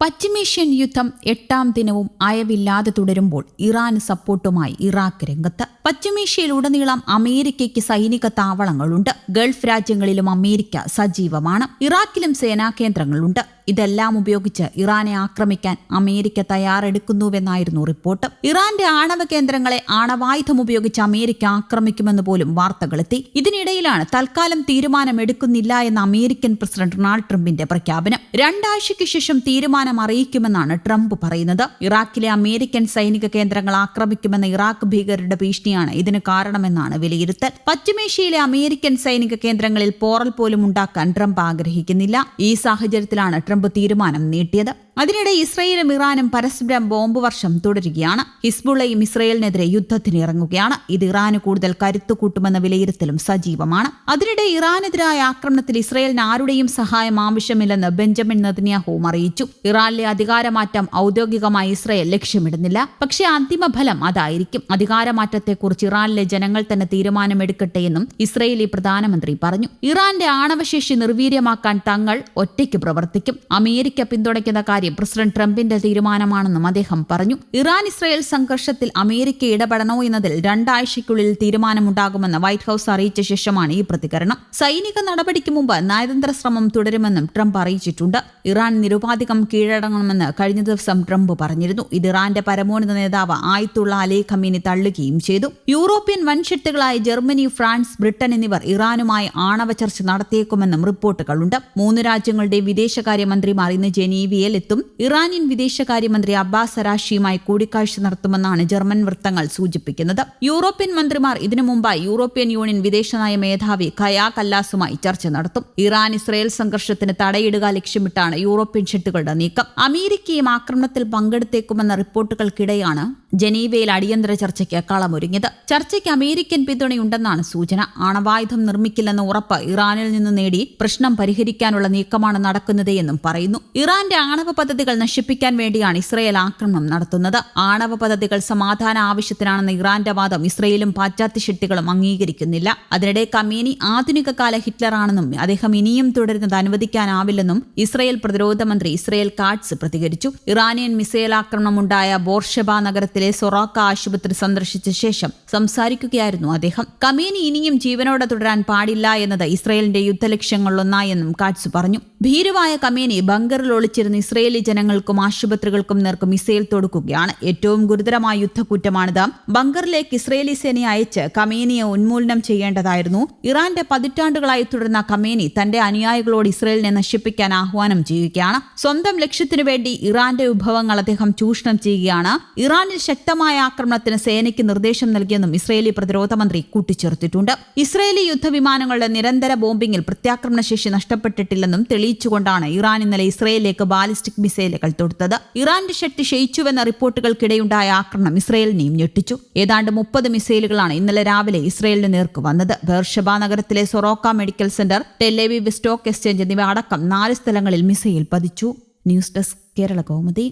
പശ്ചിമേഷ്യൻ യുദ്ധം 8ാം ദിനവും അയവില്ലാതെ തുടരുമ്പോൾ ഇറാന് സപ്പോർട്ടുമായി ഇറാഖ് രംഗത്ത്. പശ്ചിമേഷ്യയിലുടനീളം അമേരിക്കയ്ക്ക് സൈനിക താവളങ്ങളുണ്ട്. ഗൾഫ് രാജ്യങ്ങളിലും അമേരിക്ക സജീവമാണ്. ഇറാഖിലും സേനാ കേന്ദ്രങ്ങളുണ്ട്. ഇതെല്ലാം ഉപയോഗിച്ച് ഇറാനെ ആക്രമിക്കാൻ അമേരിക്ക തയ്യാറെടുക്കുന്നുവെന്നായിരുന്നു റിപ്പോർട്ട്. ഇറാന്റെ ആണവ കേന്ദ്രങ്ങളെ ആണവായുധം ഉപയോഗിച്ച് അമേരിക്ക ആക്രമിക്കുമെന്ന് പോലും വാർത്തകളെത്തി. ഇതിനിടയിലാണ് തൽക്കാലം തീരുമാനമെടുക്കുന്നില്ല എന്ന അമേരിക്കൻ പ്രസിഡന്റ് ഡൊണാൾഡ് ട്രംപിന്റെ പ്രഖ്യാപനം. 2 ആഴ്ചയ്ക്ക് ശേഷം തീരുമാനം അറിയിക്കുമെന്നാണ് ട്രംപ് പറയുന്നത്. ഇറാഖിലെ അമേരിക്കൻ സൈനിക കേന്ദ്രങ്ങൾ ആക്രമിക്കുമെന്ന ഇറാഖ് ഭീകരരുടെ ഭീഷണിയാണ് ഇതിന് കാരണമെന്നാണ് വിലയിരുത്തൽ. പശ്ചിമേഷ്യയിലെ അമേരിക്കൻ സൈനിക കേന്ദ്രങ്ങളിൽ പോറൽ പോലും ഉണ്ടാക്കാൻ ട്രംപ് ആഗ്രഹിക്കുന്നില്ല. ഈ സാഹചര്യത്തിലാണ് ട്രംപ് തീരുമാനം നീട്ടിയത്. അതിനിടെ ഇസ്രയേലും ഇറാനും പരസ്പരം ബോംബ് വർഷം തുടരുകയാണ്. ഹിസ്ബുള്ളയും ഇസ്രയേലിനെതിരെ യുദ്ധത്തിന് ഇറങ്ങുകയാണ്. ഇത് ഇറാന് കൂടുതൽ കരുത്തുകൂട്ടുമെന്ന വിലയിരുത്തലും സജീവമാണ്. അതിനിടെ ഇറാനെതിരായ ആക്രമണത്തിൽ ഇസ്രയേലിന് ആരുടെയും സഹായം ആവശ്യമില്ലെന്ന് ബെഞ്ചമിൻ നെതന്യാഹുവും അറിയിച്ചു. ഇറാനിലെ അധികാരമാറ്റം ഔദ്യോഗികമായി ഇസ്രയേൽ ലക്ഷ്യമിടുന്നില്ല. പക്ഷേ അന്തിമ ഫലം അതായിരിക്കും. അധികാരമാറ്റത്തെക്കുറിച്ച് ഇറാനിലെ ജനങ്ങൾ തന്നെ തീരുമാനമെടുക്കട്ടെ എന്നും ഇസ്രയേലി പ്രധാനമന്ത്രി പറഞ്ഞു. ഇറാന്റെ ആണവശേഷി നിർവീര്യമാക്കാൻ തങ്ങൾ ഒറ്റയ്ക്ക് പ്രവർത്തിക്കും. അമേരിക്ക പിന്തുണയ്ക്കുന്ന കാര്യം പ്രസിഡന്റ് ട്രംപിന്റെ തീരുമാനമാണെന്നും അദ്ദേഹം പറഞ്ഞു. ഇറാൻ ഇസ്രയേൽ സംഘർഷത്തിൽ അമേരിക്ക ഇടപെടണോ എന്നതിൽ 2 ആഴ്ചയ്ക്കുള്ളിൽ തീരുമാനമുണ്ടാകുമെന്ന് വൈറ്റ് ഹൌസ് അറിയിച്ച ശേഷമാണ് ഈ പ്രതികരണം. സൈനിക നടപടിക്ക് മുമ്പ് നയതന്ത്ര ശ്രമം തുടരുമെന്നും ട്രംപ് അറിയിച്ചിട്ടുണ്ട്. ഇറാൻ നിരുപാധികം കീഴടങ്ങണമെന്ന് കഴിഞ്ഞ ദിവസം ട്രംപ് പറഞ്ഞിരുന്നു. ഇത് ഇറാന്റെ പരമോന്നത നേതാവ് ആയത്തുള്ള അലി ഖമീനി തള്ളുകയും ചെയ്തു. യൂറോപ്യൻ വൻശക്തികളായ ജർമ്മനി, ഫ്രാൻസ്, ബ്രിട്ടൻ എന്നിവർ ഇറാനുമായി ആണവ ചർച്ച നടത്തിയേക്കുമെന്നും റിപ്പോർട്ടുകളുണ്ട്. 3 രാജ്യങ്ങളുടെ വിദേശകാര്യമന്ത്രിമാർ ഇന്ന് ജനീവയിൽ എത്തും. ഇറാനിയൻ വിദേശകാര്യമന്ത്രി അബ്ബാസ് അരാഷിയുമായി കൂടിക്കാഴ്ച നടത്തുമെന്നാണ് ജർമ്മൻ വൃത്തങ്ങൾ സൂചിപ്പിക്കുന്നത്. യൂറോപ്യൻ മന്ത്രിമാർ ഇതിനു മുമ്പായി യൂറോപ്യൻ യൂണിയൻ വിദേശനയ മേധാവി ഖയാ കല്ലാസുമായി ചർച്ച നടത്തും. ഇറാൻ ഇസ്രയേൽ സംഘർഷത്തിന് തടയിടുക ലക്ഷ്യമിട്ടാണ് യൂറോപ്യൻ ശക്തികളുടെ നീക്കം. അമേരിക്കയും ആക്രമണത്തിൽ പങ്കെടുത്തേക്കുമെന്ന റിപ്പോർട്ടുകൾക്കിടെയാണ് ജനീവയിൽ അടിയന്തര ചർച്ചയ്ക്ക് കളമൊരുങ്ങിയത്. ചർച്ചയ്ക്ക് അമേരിക്കൻ പിന്തുണയുണ്ടെന്നാണ് സൂചന. ആണവായുധം നിർമ്മിക്കില്ലെന്ന ഉറപ്പ് ഇറാനിൽ നിന്ന് നേടി പ്രശ്നം പരിഹരിക്കാനുള്ള നീക്കമാണ് നടക്കുന്നത് എന്നും പറയുന്നു. ഇറാന്റെ ആണവ പദ്ധതികൾ നശിപ്പിക്കാൻ വേണ്ടിയാണ് ഇസ്രയേൽ ആക്രമണം നടത്തുന്നത്. ആണവ പദ്ധതികൾ സമാധാന ആവശ്യത്തിനാണെന്ന ഇറാന്റെ വാദം ഇസ്രയേലും പാശ്ചാത്യ ശക്തികളും അംഗീകരിക്കുന്നില്ല. അതിനിടെ ഖമേനി ആധുനിക കാല ഹിറ്റ്ലറാണെന്നും അദ്ദേഹം ഇനിയും തുടരുന്നത് അനുവദിക്കാനാവില്ലെന്നും ഇസ്രയേൽ പ്രതിരോധ മന്ത്രി ഇസ്രയേൽ കാട്സ് പ്രതികരിച്ചു. ഇറാനിയൻ മിസൈൽ ആക്രമണമുണ്ടായ ബോർഷെബ നഗരത്തിലെ സൊറാക്ക ആശുപത്രി സന്ദർശിച്ച ശേഷം സംസാരിക്കുകയായിരുന്നു അദ്ദേഹം. ഖമേനി ഇനിയും ജീവനോടെ തുടരാൻ പാടില്ല എന്നത് ഇസ്രയേലിന്റെ യുദ്ധലക്ഷ്യങ്ങളിലൊന്നായെന്നും കാട്സ് പറഞ്ഞു. ഭീരുവായ ഖമേനി ബങ്കറിൽ ഒളിച്ചിരുന്ന ഇസ്രയേലി ജനങ്ങൾക്കും ആശുപത്രികൾക്കും നേർക്ക് മിസൈൽ തൊടുക്കുകയാണ്. ഏറ്റവും ഗുരുതരമായ യുദ്ധക്കുറ്റമാണിത്. ബങ്കറിലേക്ക് ഇസ്രയേലി സേനയെ അയച്ച് ഖമേനിയെ ഉന്മൂലനം ചെയ്യേണ്ടതായിരുന്നു. ഇറാന്റെ പതിറ്റാണ്ടുകളായി തുടരുന്ന ഖമേനി തന്റെ അനുയായികളോട് ഇസ്രയേലിനെ നശിപ്പിക്കാൻ ആഹ്വാനം ചെയ്യുകയാണ്. സ്വന്തം ലക്ഷ്യത്തിനു വേണ്ടി ഇറാന്റെ വിഭവങ്ങൾ അദ്ദേഹം ചൂഷണം ചെയ്യുകയാണ്. ഇറാനിൽ ശക്തമായ ആക്രമണത്തിന് സേനയ്ക്ക് നിർദ്ദേശം നൽകിയെന്നും ഇസ്രയേലി പ്രതിരോധ മന്ത്രി കൂട്ടിച്ചേർത്തിട്ടുണ്ട്. ഇസ്രയേലി യുദ്ധവിമാനങ്ങളുടെ നിരന്തര ബോംബിംഗിൽ പ്രത്യാക്രമണ ശേഷി നഷ്ടപ്പെട്ടിട്ടില്ലെന്നും തെളിയിച്ചുകൊണ്ടാണ് ഇറാൻ ഇന്നലെ ഇസ്രയേലിലേക്ക് ബാലിസ്റ്റിക് മിസൈലുകൾ തൊടുത്തത്. ഇറാന്റെ ശക്തി ക്ഷയിച്ചുവെന്ന റിപ്പോർട്ടുകൾക്കിടെയുണ്ടായ ആക്രമണം ഇസ്രയേലിനെയും ഞെട്ടിച്ചു. ഏതാണ്ട് 30 മിസൈലുകളാണ് ഇന്നലെ രാവിലെ ഇസ്രയേലിന് നേർക്ക് വന്നത്. ബേർഷെബ നഗരത്തിലെ Soroka medical centre, Tel Aviv stock exchange എന്നിവ അടക്കം 4 സ്ഥലങ്ങളിൽ മിസൈൽ പതിച്ചു. News desk, Kerala Kaumudi.